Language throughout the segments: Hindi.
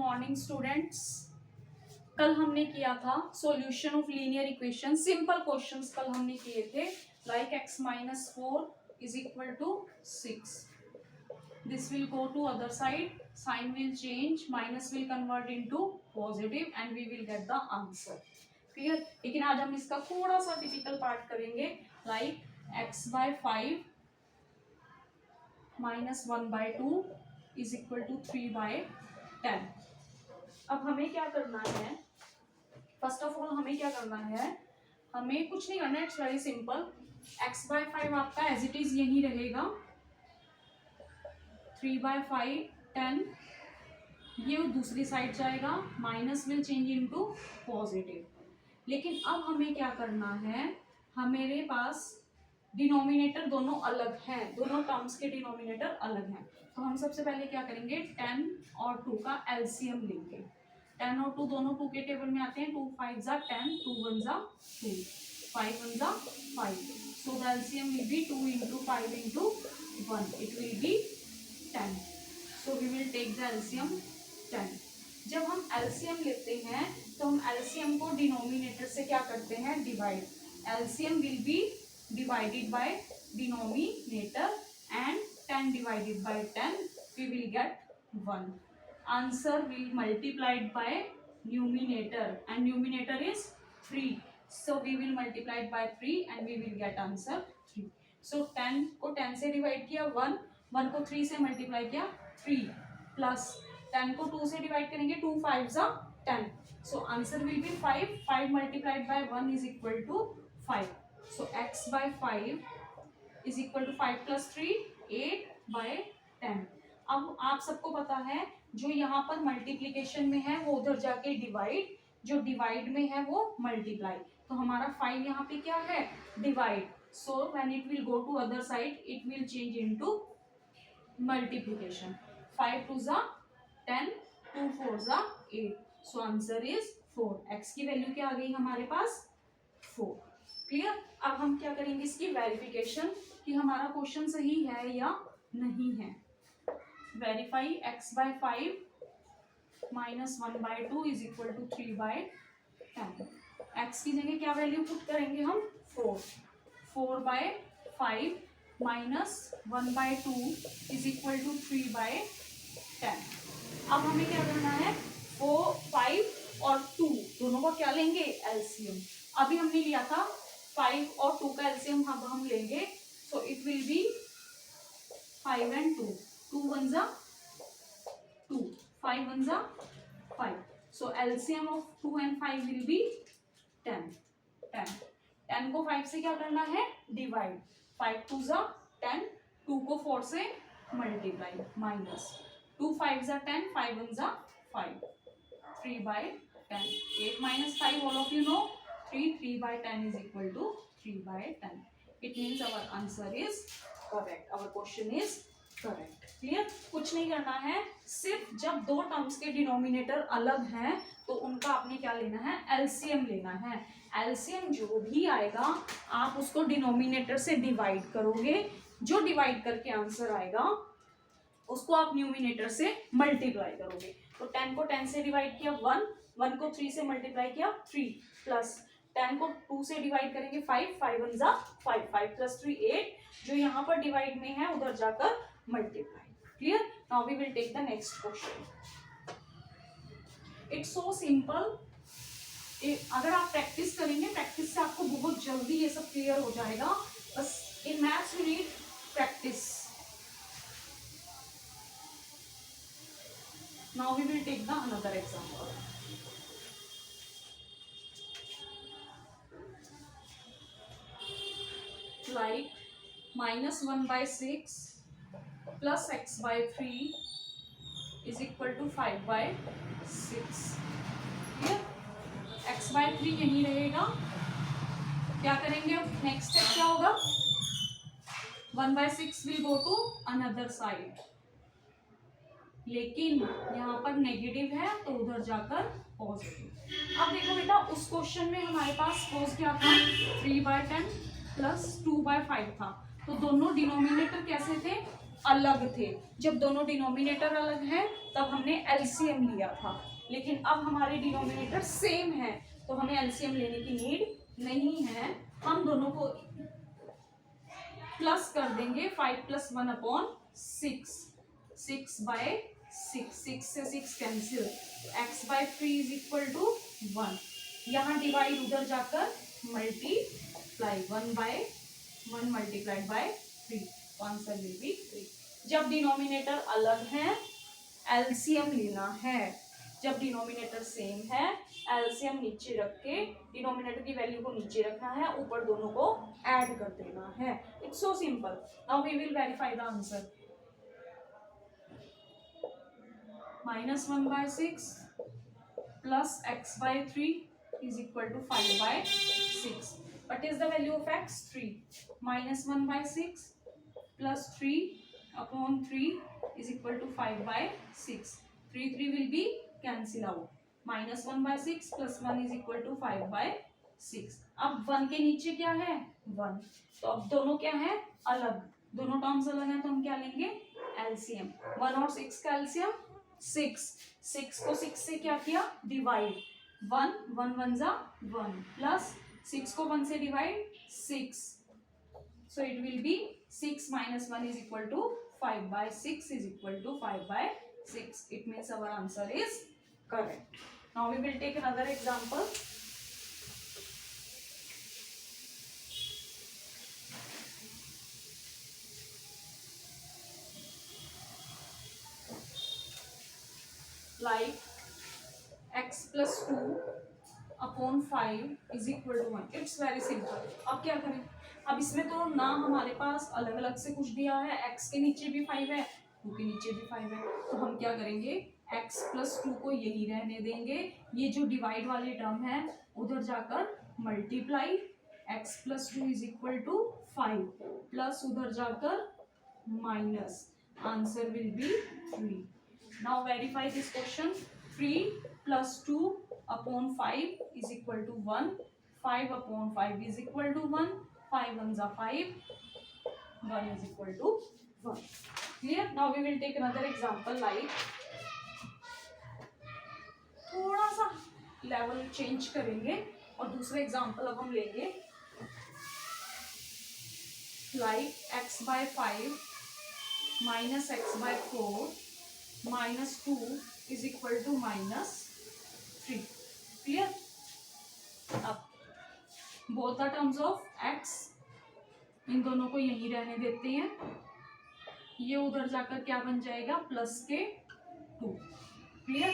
Morning students. कल हमने किया था solution of linear equation, simple questions कल हमने किए थे, like x minus 4 is equal to 6. This will go to other side, sign will change, minus will convert into positive and we will get the answer. Clear. लेकिन आज हम इसका थोड़ा सा टिपिकल पार्ट करेंगे, like x by 5 minus 1 by 2 is equal to 3 by 10. अब हमें क्या करना है, फर्स्ट ऑफ ऑल हमें क्या करना है, हमें कुछ नहीं करना है, it's very simple. x by 5 आपका एज इट इज यही रहेगा, 3 by 5 10, ये दूसरी साइड जाएगा, minus will change into positive. लेकिन अब हमें क्या करना है, हमारे पास डिनोमिनेटर दोनों अलग हैं, दोनों टर्म्स के डिनोमिनेटर अलग हैं, तो हम सबसे पहले क्या करेंगे, 10 और 2 का एलसीएम लेंगे। 10 और 2 दोनों 2 के टेबल में आते हैं, 2 5 जा 10, 2 1 जा 2, 5 1 जा 5, so the LCM will be 2 into 5 into 1, it will be 10, so we will take the LCM 10। जब हम LCM लेते हैं तो हम LCM को डिनोमिनेटर से क्या करते हैं, divide. LCM will be divided by denominator and 10 divided by 10 we will get 1. Answer will multiplied by numerator and numerator is 3, so we will multiply it by 3 and we will get answer 3. So 10 को 10 से डिवाइड किया 1, 1 को 3 से मल्टीप्लाई किया 3, प्लस 10 को 2 से डिवाइड करेंगे 2 5 जा 10, so answer will be 5, 5 multiplied by 1 is equal to 5, so x by 5 is equal to 5 plus 3 8 by 10। अब आप सबको पता है जो यहाँ पर मल्टीप्लिकेशन में है वो उधर जाके डिवाइड, जो डिवाइड में है वो मल्टीप्लाई, तो हमारा 5 यहाँ पे क्या है, divide, so when it will go to other side it will change into multiplication. 5 2 जा 10, 2 4 जा 8, सो आंसर इज 4। x की वैल्यू क्या आ गई हमारे पास, 4। क्लियर। अब हम क्या करेंगे, इसकी वेरिफिकेशन कि हमारा क्वेश्चन सही है या नहीं है। Verify x by 5 minus 1 by 2 is equal to 3 by 10। x की जगह क्या वैल्यू पुट करेंगे हम, 4, 4 by 5 minus 1 by 2 is equal to 3 by 10। अब हमें क्या करना है, 4 5 और 2 दोनों को क्या लेंगे, एलसीएम। अभी हमने लिया था 5 और 2 का एलसीएम, हम लेंगे, so it will be 5 and 2, 2 1 जा 2, 5 1 जा 5, so LCM of 2 and 5 will be 10। 10 को 5 से क्या करना है, डिवाइड, 5 2 जा 10, 2 को 4 से मल्टीप्लाई, माइनस 2 5 जा 10, 5 1 जा 5, 3 by 10, 8 minus 5 all of you know 3, 3 by 10 is equal to 3 by 10, it means our answer is correct, our question is correct. Clear. कुछ नहीं करना है, सिर्फ जब दो टर्म्स के डिनोमिनेटर अलग हैं तो उनका आपने क्या लेना है, एलसीएम लेना है। एलसीएम जो भी आएगा आप उसको डिनोमिनेटर से डिवाइड करोगे, जो डिवाइड करके आंसर आएगा उसको आप न्यूमिनेटर से मल्टीप्लाई करोगे। तो 10 को 10 से डिवाइड किया 1, 1 को 3 से मल्टीप्लाई किया 3, प्लस 10 को 2 से डिवाइड करेंगे 5, 5 1 जा 5, 5 प्लस 3 8, जो यहाँ पर डिवाइड में है उधर जाकर multiply। Clear? Now we will take the next question. It's so simple. अगर आप प्रैक्टिस करेंगे, प्रैक्टिस से आपको बहुत जल्दी ये सब क्लियर हो जाएगा। बस in maths you need practice. Now we will take the another example. Like minus 1 by 6 plus x by 3 is equal to 5 by 6। Clear. x by 3 यही रहेगा, क्या करेंगे अब, नेक्स्ट स्टेप क्या होगा, 1 by 6 will go to another side, लेकिन यहाँ पर नेगेटिव है तो उधर जाकर पॉजिटिव। अब देखो बेटा, उस क्वेश्चन में हमारे पास सपोज क्या था, 3 by 10 प्लस 2 by 5 था, तो दोनों डिनोमिनेटर कैसे थे, अलग थे। जब दोनों डिनोमिनेटर अलग हैं तब हमने एलसीएम लिया था, लेकिन अब हमारे डिनोमिनेटर सेम है तो हमें एलसीएम लेने की नीड नहीं है। हम दोनों को प्लस कर देंगे 5 + 1/6, 6/6, 6 से 6 कैंसिल, x/3 = 1। यहाँ डिवाइड उधर जाकर multiply, 1/1 multiplied by 3, answer will be 3। जब डिनोमिनेटर अलग है एलसीएम लेना है, जब डिनोमिनेटर सेम है एलसीएम नीचे रख के डिनोमिनेटर की वैल्यू को नीचे रखना है, ऊपर दोनों को ऐड कर देना है। It's so simple. Now we will verify the answer. -1/6 plus x/3 is equal to 5/6. What is the value of x? 3. -1/6 plus 3/3 is equal to 5/6. 3 will be cancel out. -1/6 plus 1 is equal to 5/6. अब 1 के नीचे क्या है? 1। तो अब दोनों क्या है? अलग। दोनों टर्म्स अलग हैं तो हम क्या लेंगे? एलसीएम। 1 और 6 का एलसीएम 6। 6 को 6 से क्या किया? डिवाइड। 1 1 1 जा 1 प्लस 6 को 1 से divide 6। So it will be 6 minus 1 is equal to 5/6 is equal to 5/6. It means our answer is correct. Now we will take another example. Like x plus 2/5 is equal to 1. It's very simple. अब क्या करें? अब इसमें तो ना हमारे पास अलग अलग से कुछ दिया है, x के नीचे भी 5 है, 2 के नीचे भी 5 है, तो हम क्या करेंगे? x + 2 को यही रहने देंगे। ये जो डिवाइड वाली टर्म है उधर जाकर multiply, x + 2 is equal to 5 plus उधर जाकर minus, answer will be 3। Now verify this question. 3 plus 2/5 is equal to 1. 5/5 is equal to 1. 5 1s are 5. 1 is equal to 1. Clear? Now we will take another example like, थोड़ा सा लेवल चेंज करेंगे और दूसरा एग्जाम्पल अब हम लेंगे like x/5 minus x/4 -2 is equal to -3. Clear? अब both the terms of x, इन दोनों को यहीं रहने देते हैं। ये उधर जाकर क्या बन जाएगा? +2। क्लियर?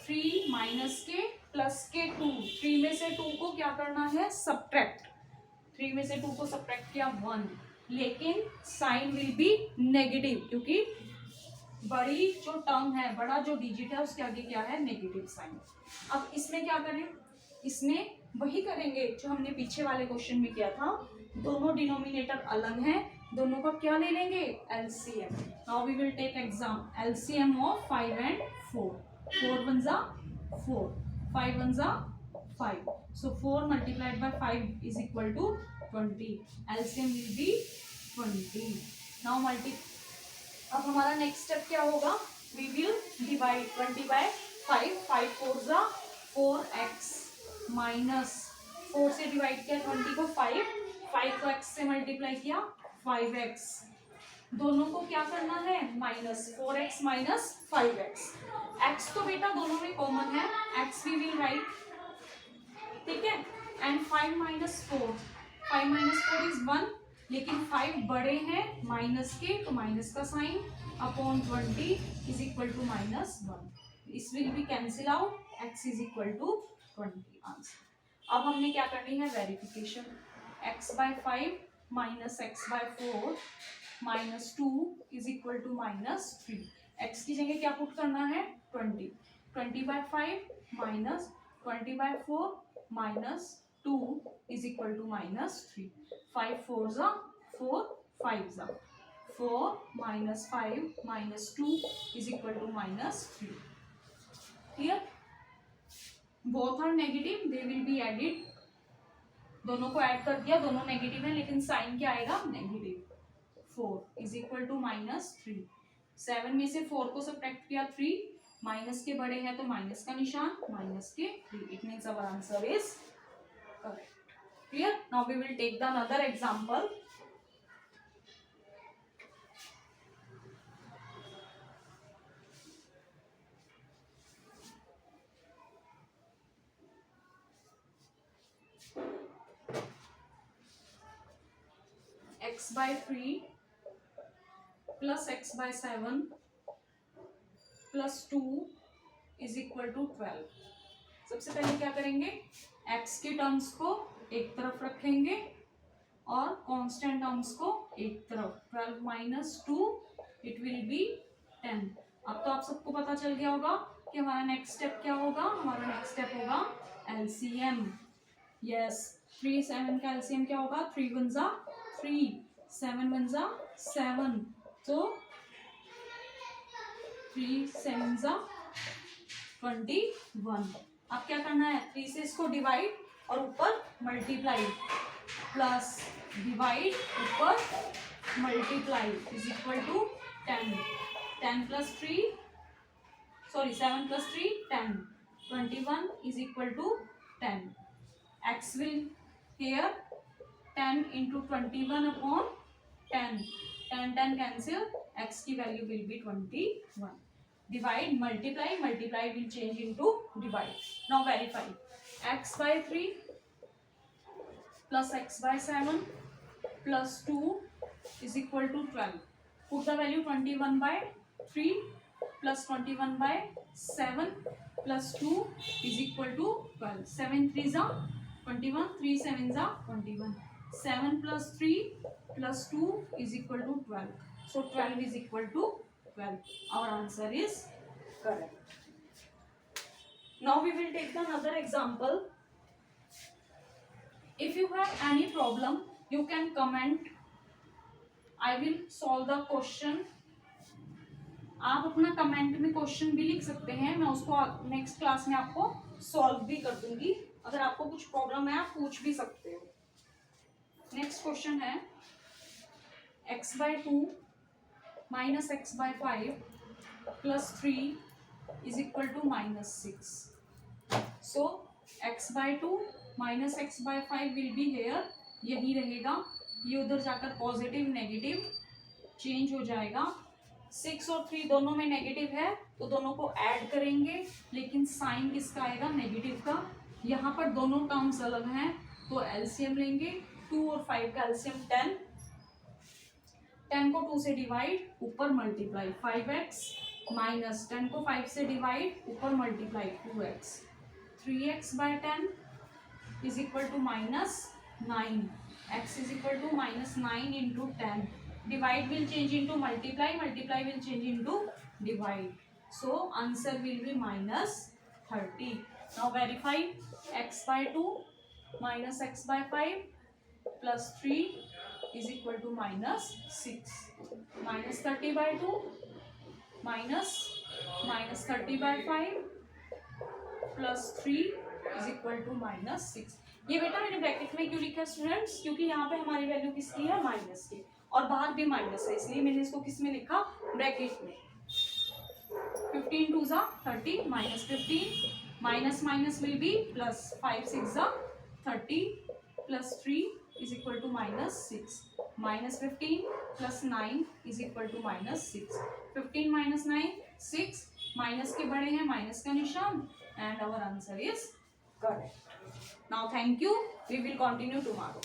3 माइनस के +2। 3 में से 2 को क्या करना है? सब्ट्रैक्ट। 3 में से 2 को सब्ट्रैक्ट किया 1, लेकिन साइन विल बी नेगेटिव, क्योंकि बड़ी जो टर्म है, बड़ा जो डिजिट है उसके आगे क्या है? Negative sign. अब इसमें क्या करें? इसमें वही करेंगे जो हमने पीछे वाले क्वेश्चन में किया था। दोनों डिनोमिनेटर अलग हैं, दोनों का क्या ले लेंगे? LCM. Now we will take exam LCM of 5 and 4। 4 1s are 4, 5 1s are 5, so 4 multiplied by 5 is equal to 20. LCM will be 20. Now अब हमारा नेक्स्ट स्टेप क्या होगा? We will divide 20 by 5। 5 4s are 4x minus 4 से डिवाइड किया 20 को 5 को x से मल्टीप्लाई किया 5x। दोनों को क्या करना है? Minus 4x minus 5x। x तो बेटा दोनों में कॉमन है, x वी विल राइट, ठीक है। एंड 5 minus 4, 5 minus 4 is 1, लेकिन 5 बड़े हैं माइनस के, तो माइनस का sine upon 20 is equal to -1। इस will be cancel out, x is equal to 20 answer. अब हमने क्या करनी है? Verification. x/5 minus x/4 -2 is equal to -3। x की जगह क्या पुट करना है? 20। 20/5 minus 20/4 -2 is equal to -3। 5 4s are 4, 5s are 4 minus 5 minus 2 is equal to -3। Clear? Both are negative, they will be added। दोनों को ऐड कर दिया, दोनों नेगेटिव है, लेकिन साइन क्या आएगा? नेगेटिव। 4 is equal to -3। 7 में से 4 को सब्ट्रैक्ट किया 3, माइनस के बड़े हैं तो माइनस का निशान, माइनस के 3। It means our answer is correct. Clear? Now we will take the another example. x by 3 plus x by 7 plus 2 is equal to 12। सबसे पहले क्या करेंगे, x के टर्म्स को एक तरफ रखेंगे और कांस्टेंट टर्म्स को एक तरफ। 12 माइनस 2 इट विल बी 10। अब तो आप सबको पता चल गया होगा कि हमारा नेक्स्ट स्टेप क्या होगा। हमारा नेक्स्ट स्टेप होगा एलसीएम। यस, 3 7 का एलसीएम क्या होगा, 3 1 जा 3, 7 1 जा 7, तो 3 7 जा 21। अब क्या करना है, 3 से इसको डिवाइड और ऊपर मल्टीप्लाई, प्लस डिवाइड ऊपर multiply is equal to 10। 10 plus 3 sorry 7 plus 3 10, 21 is equal to 10। x will here 10 into 21 upon 10, 10 cancel, x की value will be 21। divide multiply, multiply will change into divide। now verify, x by 3 plus x by 7 plus 2 is equal to 12। put the value 21 by 3 plus 21 by 7 plus 2 is equal to 12। 7 3 are 21, 3 7 are 21, 7 plus 3 plus 2 is equal to 12, so 12 is equal to 12। our answer is correct। now we will take another example। if you have any problem you can comment, I will solve the question। आप अपना कमेंट में क्वेश्चन भी लिख सकते हैं, मैं उसको नेक्स्ट क्लास में आपको सॉल्व भी कर दूंगी। अगर आपको कुछ प्रॉब्लम है आप पूछ भी सकते हो। नेक्स्ट क्वेश्चन है x by 2 minus x by 5 plus 3 is equal to -6। so x by 2 minus x by 5 will be here, यही रहेगा, ये उधर जाकर पॉजिटिव नेगेटिव चेंज हो जाएगा। 6 और 3 दोनों में नेगेटिव है तो दोनों को ऐड करेंगे, लेकिन साइन किसका आएगा, नेगेटिव का। यहाँ पर दोनों टर्म्स अलग हैं तो एलसीएम लेंगे। 2 और 5 का एलसीएम 10, 10 को 2 से डिवाइड ऊपर मल्टीप्लाई 5x माइनस 10 को 5 से डिवाइड ऊपर multiply 2x, 3x by 10 is equal to -9, x is equal to -9 into 10। divide will change into multiply, multiply will change into divide, so answer will be -30। now verify, x by 2 minus x by 5 plus 3 is equal to -6, -30 by 2 minus -30 by 5 plus 3 is equal to -6। ये बेटा मैंने ब्रैकेट में क्यों लिखा स्टूडेंट्स, क्योंकि यहाँ पे हमारी वैल्यू किसकी है, माइनस की, और बाहर भी माइनस है, इसलिए मैंने इसको किस में लिखा, ब्रैकेट में। 15 2 जा 30 minus 15, minus minus will be plus, 5 6 जा 30 plus 3 is equal to -6, minus 15 plus 9 is equal to -6। 15 minus 9 6, minus के बड़े हैं माइनस का निशान, and our answer is correct. Now thank you, we will continue tomorrow.